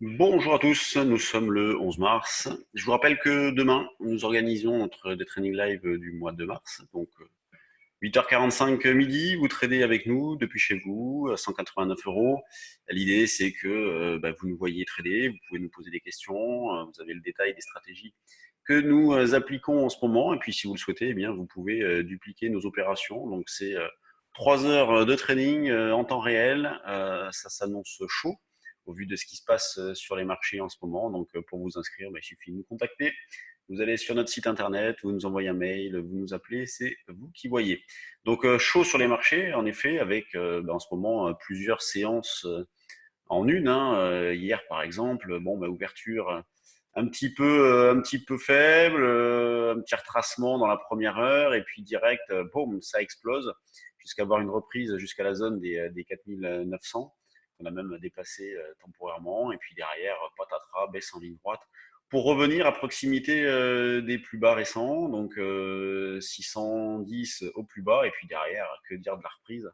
Bonjour à tous, nous sommes le 11 mars. Je vous rappelle que demain, nous organisons notre des training live du mois de mars. Donc 8h45 midi, vous tradez avec nous depuis chez vous, 189 euros. L'idée, c'est que vous nous voyez trader, vous pouvez nous poser des questions, vous avez le détail des stratégies que nous appliquons en ce moment. Et puis, si vous le souhaitez, eh bien, vous pouvez dupliquer nos opérations. Donc, c'est 3 heures de trading en temps réel. Ça s'annonce chaud au vu de ce qui se passe sur les marchés en ce moment. Donc, pour vous inscrire, il suffit de nous contacter. Vous allez sur notre site internet, vous nous envoyez un mail, vous nous appelez, c'est vous qui voyez. Donc chaud sur les marchés, en effet, avec en ce moment plusieurs séances en une. Hier, par exemple, ouverture un petit peu faible, un petit retracement dans la première heure, et puis direct, boum, ça explose, jusqu'à avoir une reprise jusqu'à la zone des 4900. On a même dépassé temporairement, et puis derrière, patatras, baisse en ligne droite, pour revenir à proximité des plus bas récents, donc 610 au plus bas, et puis derrière, que dire de la reprise,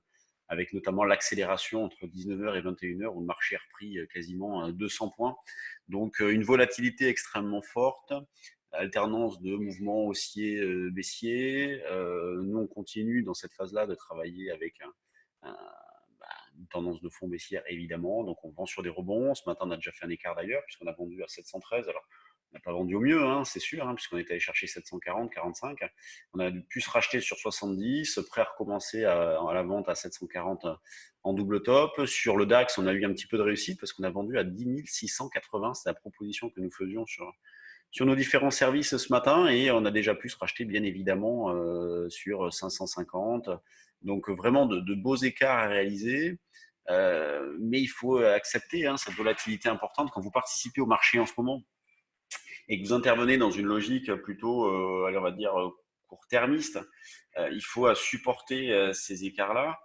avec notamment l'accélération entre 19h et 21h, où le marché a repris quasiment 200 points. Donc une volatilité extrêmement forte, alternance de mouvements haussiers, baissiers. Nous, on continue dans cette phase-là de travailler avec un, une tendance de fond baissière, évidemment. Donc on vend sur des rebonds. Ce matin, on a déjà fait un écart d'ailleurs, puisqu'on a vendu à 713. Alors, on n'a pas vendu au mieux, c'est sûr, puisqu'on est allé chercher 740, 45. On a pu se racheter sur 70, prêt à recommencer à la vente à 740 en double top. Sur le DAX, on a eu un petit peu de réussite parce qu'on a vendu à 10 680. C'est la proposition que nous faisions sur nos différents services ce matin, et on a déjà pu se racheter bien évidemment sur 550. Donc vraiment de beaux écarts à réaliser. Mais il faut accepter cette volatilité importante quand vous participez au marché en ce moment et que vous intervenez dans une logique plutôt, allez, on va dire, court-termiste. Il faut supporter ces écarts-là.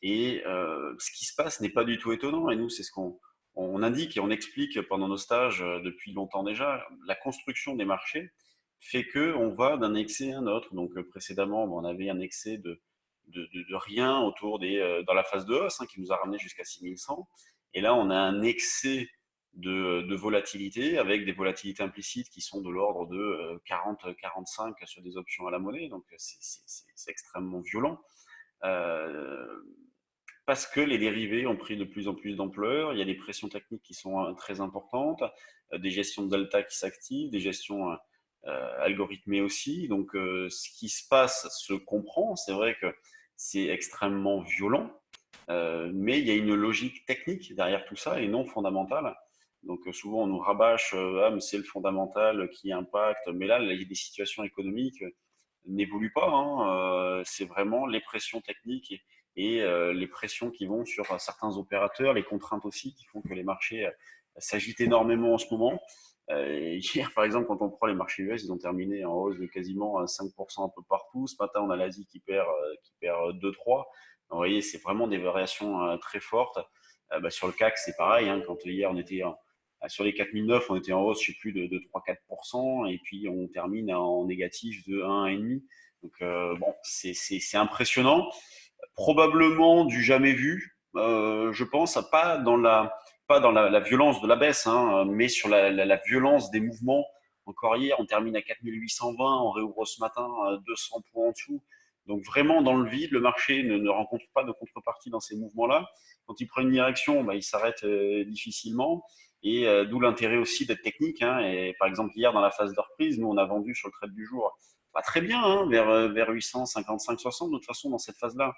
Et ce qui se passe n'est pas du tout étonnant. Et nous, c'est ce qu'on indique et on explique pendant nos stages depuis longtemps déjà. La construction des marchés fait qu'on va d'un excès à un autre. Donc précédemment, on avait un excès de rien autour dans la phase de hausse qui nous a ramené jusqu'à 6100. Et là, on a un excès de volatilité avec des volatilités implicites qui sont de l'ordre de 40-45 sur des options à la monnaie. Donc c'est extrêmement violent. Euh, Parce que les dérivés ont pris de plus en plus d'ampleur, il y a des pressions techniques qui sont très importantes, des gestions de delta qui s'activent, des gestions algorithmées aussi. Donc ce qui se passe se comprend, c'est vrai que c'est extrêmement violent, mais il y a une logique technique derrière tout ça et non fondamentale. Donc souvent on nous rabâche, ah mais c'est le fondamental qui impacte, mais là il y a des situations économiques n'évoluent pas. C'est vraiment les pressions techniques et les pressions qui vont sur certains opérateurs, les contraintes aussi qui font que les marchés s'agitent énormément en ce moment. Hier, par exemple, quand on prend les marchés US, ils ont terminé en hausse de quasiment 5% un peu partout. Ce matin, on a l'Asie qui perd 2-3. Vous voyez, c'est vraiment des variations très fortes. Sur le CAC, c'est pareil. Quand hier, on était sur les 4009, on était en hausse, je sais plus, de 3-4%. Et puis, on termine en négatif de 1,5%. Donc, bon, c'est impressionnant. Probablement du jamais vu, je pense, pas dans la violence de la baisse, mais sur la violence des mouvements. Encore hier, on termine à 4820, on réouvre ce matin à 200 points en dessous. Donc vraiment dans le vide, le marché ne rencontre pas de contrepartie dans ces mouvements-là. Quand il prend une direction, il s'arrête difficilement. Et d'où l'intérêt aussi d'être technique. Et par exemple, hier, dans la phase de reprise, nous, on a vendu sur le trade du jour pas très bien, vers 855-60. De toute façon, dans cette phase-là,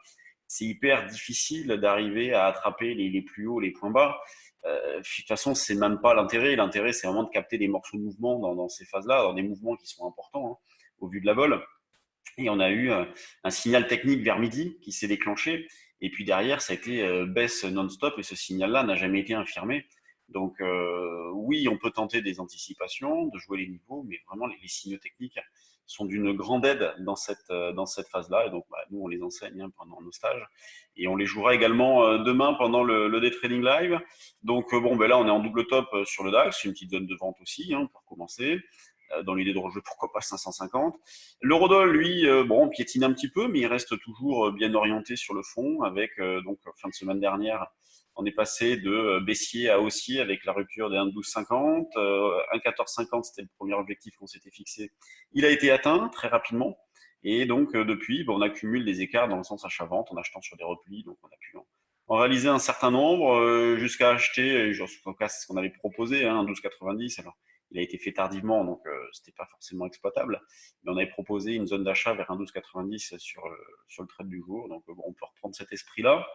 c'est hyper difficile d'arriver à attraper les plus hauts, les points bas. De toute façon, c'est même pas l'intérêt. L'intérêt, c'est vraiment de capter des morceaux de mouvement dans ces phases-là, dans des mouvements qui sont importants au vu de la vol. Et on a eu un signal technique vers midi qui s'est déclenché. Et puis derrière, ça a été baisse non-stop et ce signal-là n'a jamais été infirmé. Donc oui, on peut tenter des anticipations, de jouer les niveaux, mais vraiment les signaux techniques sont d'une grande aide dans cette phase-là. Et donc nous, on les enseigne pendant nos stages. Et on les jouera également demain pendant le day trading live. Donc là, on est en double top sur le DAX, une petite zone de vente aussi pour commencer. Dans l'idée de rejouer, pourquoi pas 550. L'eurodoll, lui, piétine un petit peu, mais il reste toujours bien orienté sur le fond, avec donc fin de semaine dernière, On est passé de baissier à haussier avec la rupture des 1,1250. 1,1450, c'était le premier objectif qu'on s'était fixé. Il a été atteint très rapidement. Et donc, depuis, on accumule des écarts dans le sens achat-vente en achetant sur des replis. Donc, on a pu en réaliser un certain nombre jusqu'à acheter, en tout cas, c'est ce qu'on avait proposé, hein, 12,90. Alors, il a été fait tardivement, donc c'était pas forcément exploitable. Mais on avait proposé une zone d'achat vers un 12,90 sur le trade du jour. Donc, on peut reprendre cet esprit-là.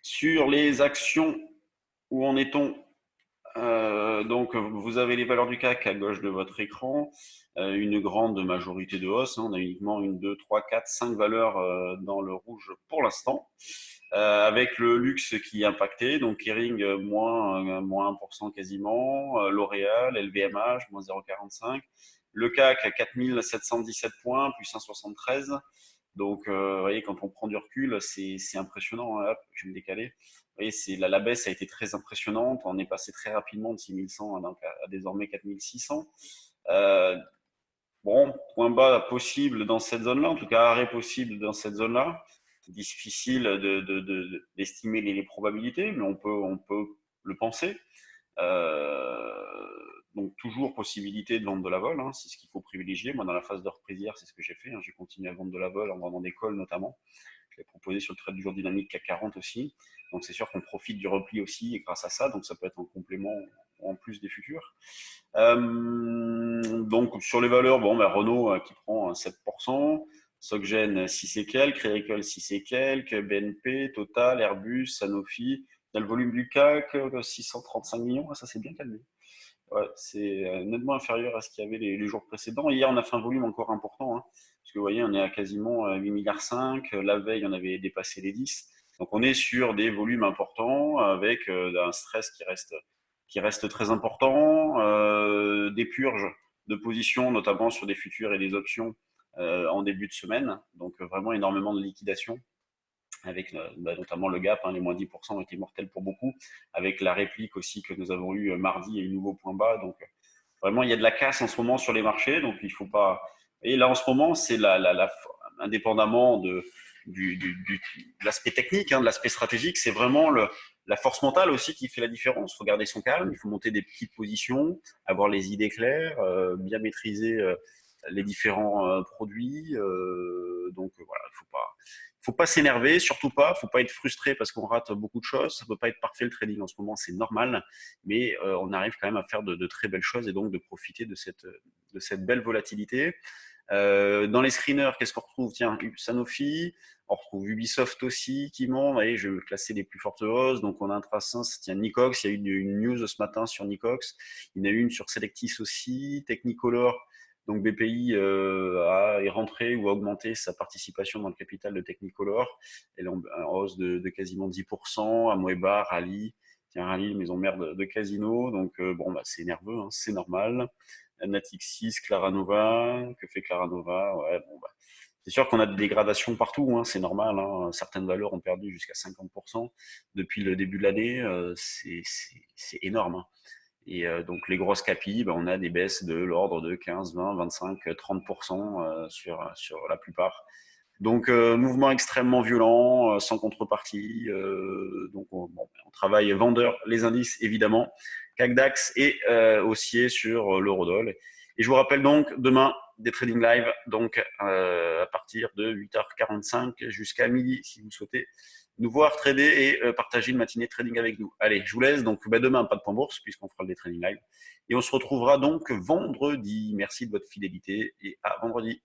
Sur les actions, où en est-on? Donc, vous avez les valeurs du CAC à gauche de votre écran, une grande majorité de hausse. Hein. On a uniquement une, deux, trois, quatre, cinq valeurs dans le rouge pour l'instant, avec le luxe qui est impacté. Donc, Kering, moins 1% quasiment, L'Oréal, LVMH, moins 0,45. Le CAC à 4717 points, plus 1,73. Donc, vous voyez, quand on prend du recul, c'est impressionnant. Hop, je vais me décaler. Vous voyez, la baisse a été très impressionnante. On est passé très rapidement de 6100 à désormais 4600. Bon, point bas possible dans cette zone-là, en tout cas arrêt possible dans cette zone-là. C'est difficile d'estimer les probabilités, mais on peut le penser. Donc toujours possibilité de vendre de la vol, hein, c'est ce qu'il faut privilégier. Moi, dans la phase de reprise hier, c'est ce que j'ai fait. Hein. J'ai continué à vendre de la vol en vendant des calls notamment. Je l'ai proposé sur le trade du jour dynamique CAC 40 aussi. Donc c'est sûr qu'on profite du repli aussi et grâce à ça, donc ça peut être un complément en plus des futurs. Donc sur les valeurs, Renault qui prend 7%, Soggen 6 et quelques, Crédit Agricole 6 et quelques, BNP, Total, Airbus, Sanofi. Dans le volume du CAC, 635 millions, ça c'est bien calmé. Ouais, c'est nettement inférieur à ce qu'il y avait les jours précédents. Hier, on a fait un volume encore important, hein, parce que vous voyez, on est à quasiment 8,5 milliards. La veille, on avait dépassé les 10. Donc, on est sur des volumes importants avec un stress qui reste très important, des purges de positions, notamment sur des futurs et des options en début de semaine. Donc, vraiment énormément de liquidation avec notamment le gap, hein, les moins 10% ont été mortels pour beaucoup, avec la réplique aussi que nous avons eue mardi et un nouveau point bas. Donc vraiment, il y a de la casse en ce moment sur les marchés, donc il faut pas. Et là, en ce moment, c'est indépendamment de l'aspect technique, hein, de l'aspect stratégique, c'est vraiment la force mentale aussi qui fait la différence. Il faut garder son calme, il faut monter des petites positions, avoir les idées claires, bien maîtriser les différents produits. Donc voilà, faut pas s'énerver, surtout pas. Faut pas être frustré parce qu'on rate beaucoup de choses. Ça peut pas être parfait le trading en ce moment, c'est normal, mais on arrive quand même à faire de très belles choses et donc de profiter de cette belle volatilité. Dans les screeners, qu'est-ce qu'on retrouve? Tiens, Sanofi, on retrouve Ubisoft aussi qui monte. Et je vais classer les plus fortes hausses. Donc on a Intrasens, tiens, Nicox, il y a eu une news ce matin sur Nicox. Il y en a eu une sur Selectis aussi, Technicolor. Donc BPI est rentré ou a augmenté sa participation dans le capital de Technicolor. Elle est en hausse de quasiment 10%. Amoeba, Rally, tiens, Rally, maison mère de Casino. Donc c'est nerveux, hein, c'est normal. Natixis, Claranova, que fait Claranova? Ouais, c'est sûr qu'on a des dégradations partout, hein, c'est normal. Hein. Certaines valeurs ont perdu jusqu'à 50% depuis le début de l'année. C'est énorme. Hein. Et donc les grosses capis, on a des baisses de l'ordre de 15, 20, 25, 30% sur la plupart. Donc mouvement extrêmement violent, sans contrepartie. Donc on travaille vendeur, les indices évidemment, CAC DAX et haussier sur l'eurodoll. Et je vous rappelle donc demain des trading live, donc à partir de 8h45 jusqu'à midi, si vous souhaitez nous voir trader et partager une matinée de trading avec nous. Allez, je vous laisse. Donc demain, pas de point bourse puisqu'on fera le trading live. Et on se retrouvera donc vendredi. Merci de votre fidélité et à vendredi.